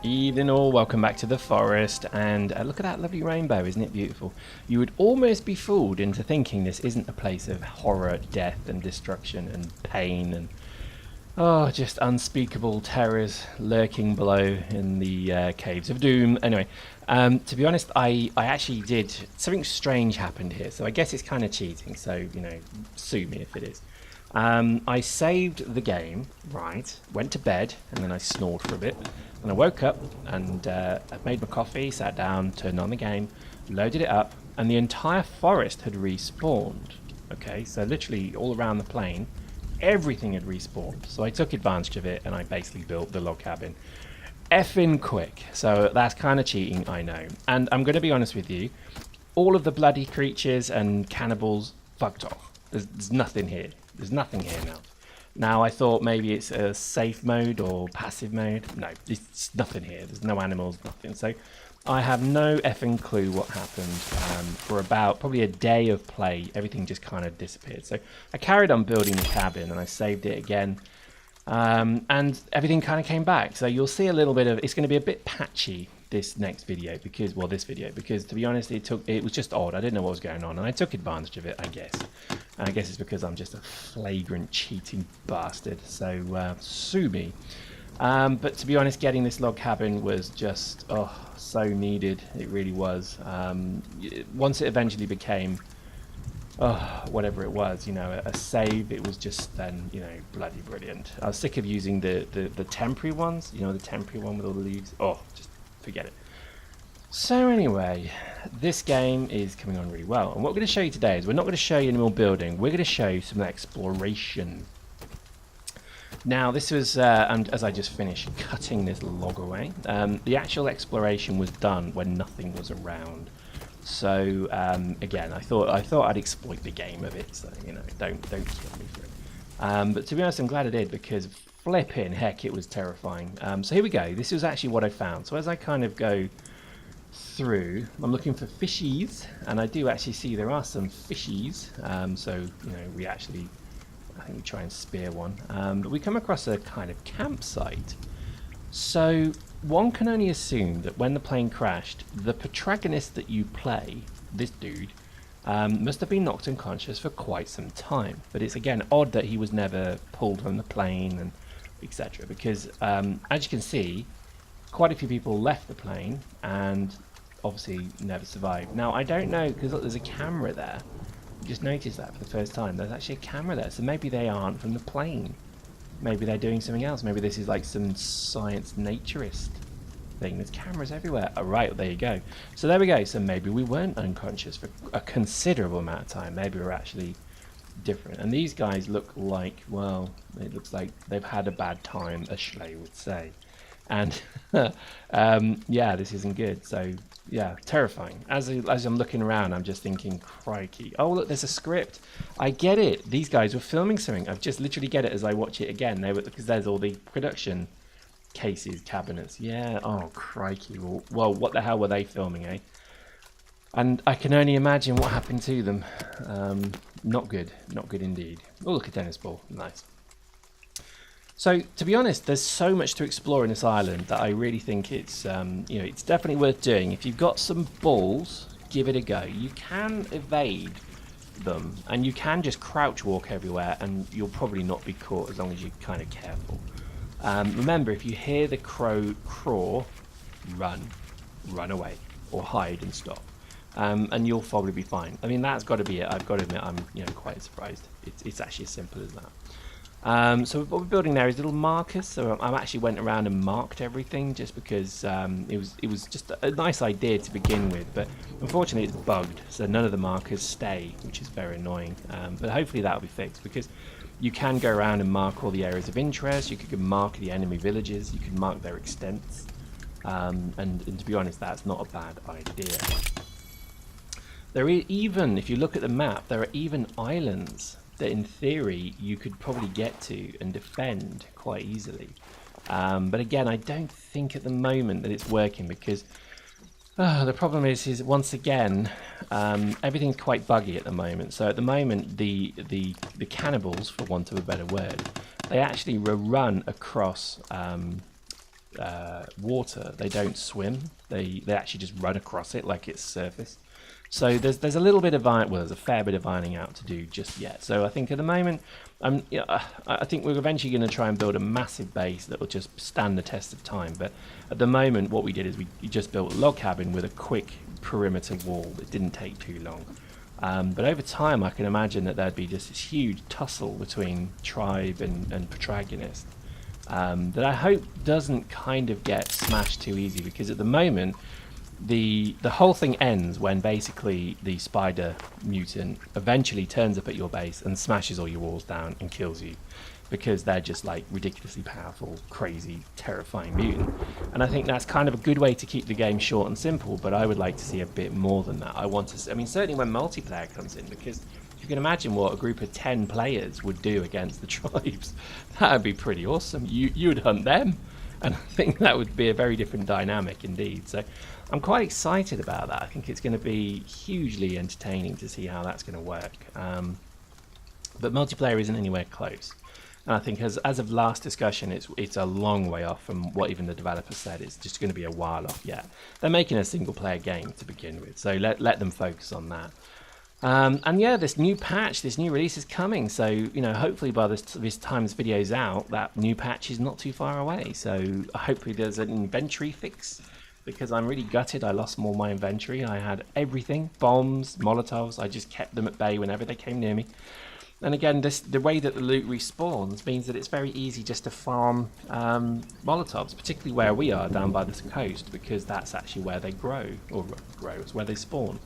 Evening all, welcome back to the forest, and look at that lovely rainbow, isn't it beautiful? You would almost be fooled into thinking this isn't a place of horror, death and destruction and pain and just unspeakable terrors lurking below in the caves of doom. Anyway, to be honest, I actually did, something strange happened here, so I guess it's kind of cheating, so, you know, sue me if it is. I saved the game, right, went to bed, and then I snored for a bit. And I woke up and I made my coffee, sat down, turned on the game, loaded it up, and the entire forest had respawned. Okay, so literally all around the plane, everything had respawned. So I took advantage of it and I basically built the log cabin. Effing quick. So that's kind of cheating, I know. And I'm going to be honest with you, all of the bloody creatures and cannibals fucked off. There's nothing here. There's nothing here now. Now, I thought maybe it's a safe mode or passive mode. No, it's nothing here. There's no animals, nothing. So I have no effing clue what happened. For about probably a day of play, everything just kind of disappeared. So I carried on building the cabin and I saved it again. And everything kind of came back. So you'll see a little bit of, it's going to be a bit patchy this next video because, well, this video, because to be honest, it was just odd. I didn't know what was going on and I took advantage of it, I guess. And I guess it's because I'm just a flagrant cheating bastard, so sue me. But to be honest, getting this log cabin was just, so needed. It really was. Once it eventually became, whatever it was, you know, a save, it was just then, you know, bloody brilliant. I was sick of using the temporary ones, you know, the temporary one with all the leaves. Just forget it. So anyway, this game is coming on really well, and what we're going to show you today is we're not going to show you any more building, we're going to show you some exploration. Now this was, and as I just finished cutting this log away, the actual exploration was done when nothing was around. So again, I thought I'd exploit the game a bit, so you know, don't kill me for it. But to be honest, I'm glad I did, because flipping heck, it was terrifying. So here we go. This is actually what I found. So as I kind of go through, I'm looking for fishies, and I do actually see there are some fishies. So you know, I think we try and spear one. But we come across a kind of campsite. So one can only assume that when the plane crashed, the protagonist that you play, this dude, must have been knocked unconscious for quite some time. But it's again odd that he was never pulled from the plane and etc. Because as you can see, quite a few people left the plane and obviously never survived. Now I don't know, because look, there's a camera there. I just noticed that for the first time. There's actually a camera there, so maybe they aren't from the plane. Maybe they're doing something else. Maybe this is like some science naturist thing. There's cameras everywhere. Oh, right, there you go. So there we go. So maybe we weren't unconscious for a considerable amount of time. Maybe we're actually different. And these guys look like, well, it looks like they've had a bad time, as Schley would say. And yeah, this isn't good. So yeah, terrifying. As I'm looking around, I'm just thinking, crikey. Oh look, there's a script. I get it. These guys were filming something. I've just literally get it as I watch it again. Because there's all the production cases, cabinets. Yeah. Oh crikey. Well, what the hell were they filming, eh? And I can only imagine what happened to them. Not good. Not good indeed. Oh, look, a tennis ball. Nice. So, to be honest, there's so much to explore in this island that I really think it's, you know, it's definitely worth doing. If you've got some balls, give it a go. You can evade them, and you can just crouch walk everywhere, and you'll probably not be caught as long as you're kind of careful. Remember, if you hear the crow craw, run away, or hide and stop, and you'll probably be fine. I mean, that's got to be it. I've got to admit, I'm quite surprised. It's actually as simple as that. So what we're building there is little markers. So I actually went around and marked everything just because it was just a nice idea to begin with. But unfortunately, it's bugged, so none of the markers stay, which is very annoying. But hopefully that'll be fixed, because you can go around and mark all the areas of interest. You could mark the enemy villages. You can mark their extents. And to be honest, that's not a bad idea. There is even, if you look at the map, there are even islands that in theory you could probably get to and defend quite easily. But again, I don't think at the moment that it's working, because the problem is once again, everything's quite buggy at the moment. So at the moment, the cannibals, for want of a better word, they actually run across water, they don't swim. They actually just run across it like it's surface. So there's a little bit of there's a fair bit of ironing out to do just yet. So I think at the moment, I think we're eventually going to try and build a massive base that will just stand the test of time. But at the moment, what we did is we just built a log cabin with a quick perimeter wall. It didn't take too long. But over time, I can imagine that there'd be just this huge tussle between tribe and protagonist that I hope doesn't kind of get smashed too easy, because at the moment, the whole thing ends when basically the spider mutant eventually turns up at your base and smashes all your walls down and kills you, because they're just like ridiculously powerful, crazy, terrifying mutant. And I think that's kind of a good way to keep the game short and simple, but I would like to see a bit more than that. I mean, certainly when multiplayer comes in, because if you can imagine what a group of 10 players would do against the tribes, that would be pretty awesome. You would hunt them, and I think that would be a very different dynamic indeed. So I'm quite excited about that. I think it's going to be hugely entertaining to see how that's going to work. But multiplayer isn't anywhere close. And I think as of last discussion, it's a long way off from what even the developers said. It's just going to be a while off yet. They're making a single-player game to begin with, so let them focus on that. And yeah, this new patch, this new release is coming. So, you know, hopefully by this time this video's out, that new patch is not too far away. So hopefully there's an inventory fix, because I'm really gutted. I lost more of my inventory. I had everything, bombs, Molotovs. I just kept them at bay whenever they came near me. And again, the way that the loot respawns means that it's very easy just to farm Molotovs, particularly where we are down by the coast, because that's actually where they grow, it's where they spawn.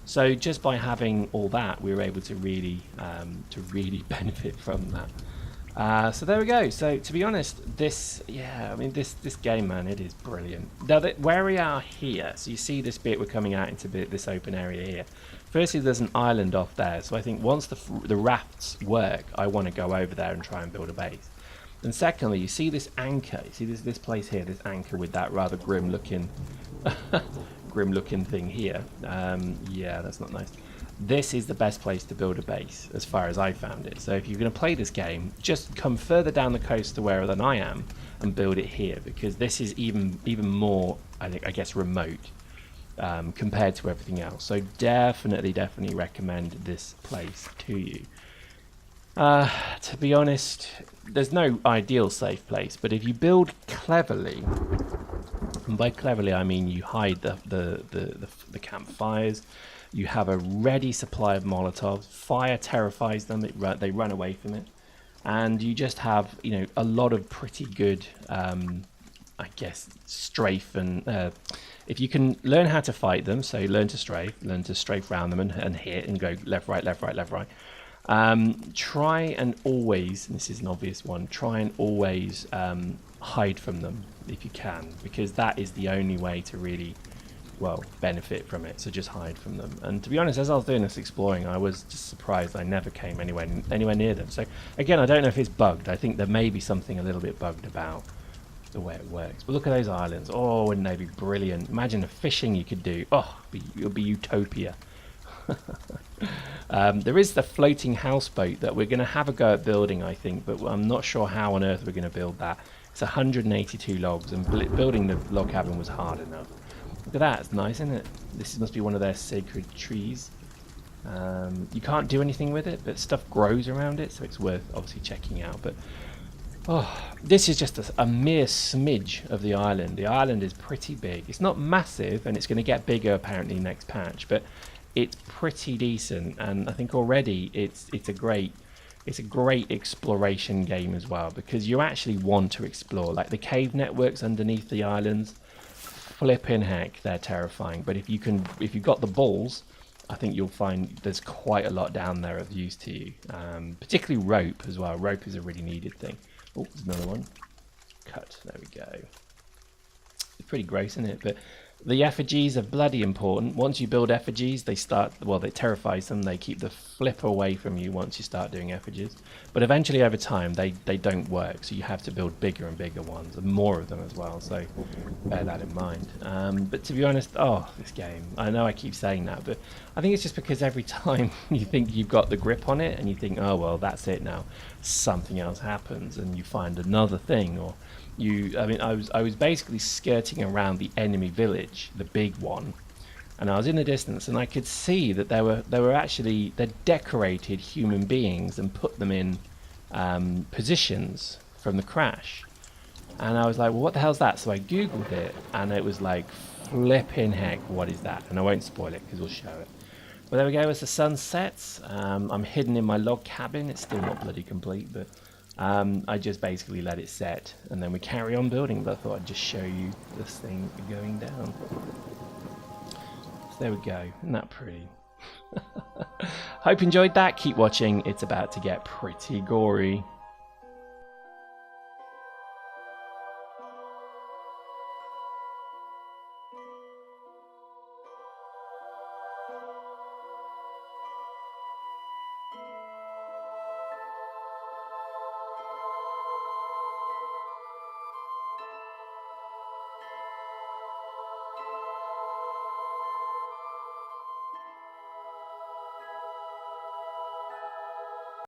So just by having all that, we were able to really benefit from that. So there we go. So to be honest, this game, man, it is brilliant. Now where we are here, so you see this bit, we're coming out into this open area here. Firstly, there's an island off there, so I think once the rafts work, I want to go over there and try and build a base. And secondly, you see this anchor, you see this place here, this anchor with that rather grim looking thing here. Yeah, that's not nice. This is the best place to build a base as far as I found it. So if you're going to play this game, just come further down the coast to where than I am and build it here, because this is even more, I guess, remote compared to everything else. So definitely recommend this place to you. To be honest, there's no ideal safe place, but if you build cleverly, and by cleverly I mean you hide the campfires, you have a ready supply of Molotovs, fire terrifies them, they run away from it, and you just have, you know, a lot of pretty good I guess strafe, and if you can learn how to fight them, so learn to strafe around them and hit and go left, right, left, right, left, right. Try and always, and this is an obvious one, try and always hide from them if you can, because that is the only way to really, well, benefit from it. So just hide from them. And to be honest, as I was doing this exploring, I was just surprised I never came anywhere near them. So again, I don't know if it's bugged. I think there may be something a little bit bugged about the way it works. But look at those islands. Oh, wouldn't they be brilliant? Imagine the fishing you could do. Oh, it would be utopia. There is the floating houseboat that we're going to have a go at building, I think, but I'm not sure how on earth we're going to build that. It's 182 logs, and building the log cabin was hard enough. Look at that, it's nice, isn't it? This must be one of their sacred trees. You can't do anything with it, but stuff grows around it, so it's worth obviously checking out. But oh, this is just a mere smidge of the island. The island is pretty big. It's not massive, and it's going to get bigger apparently next patch, but it's pretty decent, and I think already it's a great exploration game as well, because you actually want to explore. Like the cave networks underneath the islands, flipping heck, they're terrifying. But if you've got the balls, I think you'll find there's quite a lot down there of use to you. Particularly rope as well. Rope is a really needed thing. Oh, there's another one. Cut. There we go. It's pretty gross, isn't it? But the effigies are bloody important. Once you build effigies, they terrifies them. They keep the flip away from you once you start doing effigies. But eventually, over time, they don't work. So you have to build bigger and bigger ones, and more of them as well. So bear that in mind. But to be honest, this game, I know I keep saying that, but I think it's just because every time you think you've got the grip on it, and you think, oh, well, that's it now. something else happens and you find another thing, or I mean, I was basically skirting around the enemy village, the big one, and I was in the distance and I could see that they decorated human beings and put them in positions from the crash. And I was like, well, what the hell's that? So I googled it, and it was like, flipping heck, what is that? And I won't spoil it because we'll show it. But there we go, as the sun sets, I'm hidden in my log cabin. It's still not bloody complete, but I just basically let it set, and then we carry on building. But I thought I'd just show you this thing going down. So there we go. Isn't that pretty? Hope you enjoyed that. Keep watching. It's about to get pretty gory.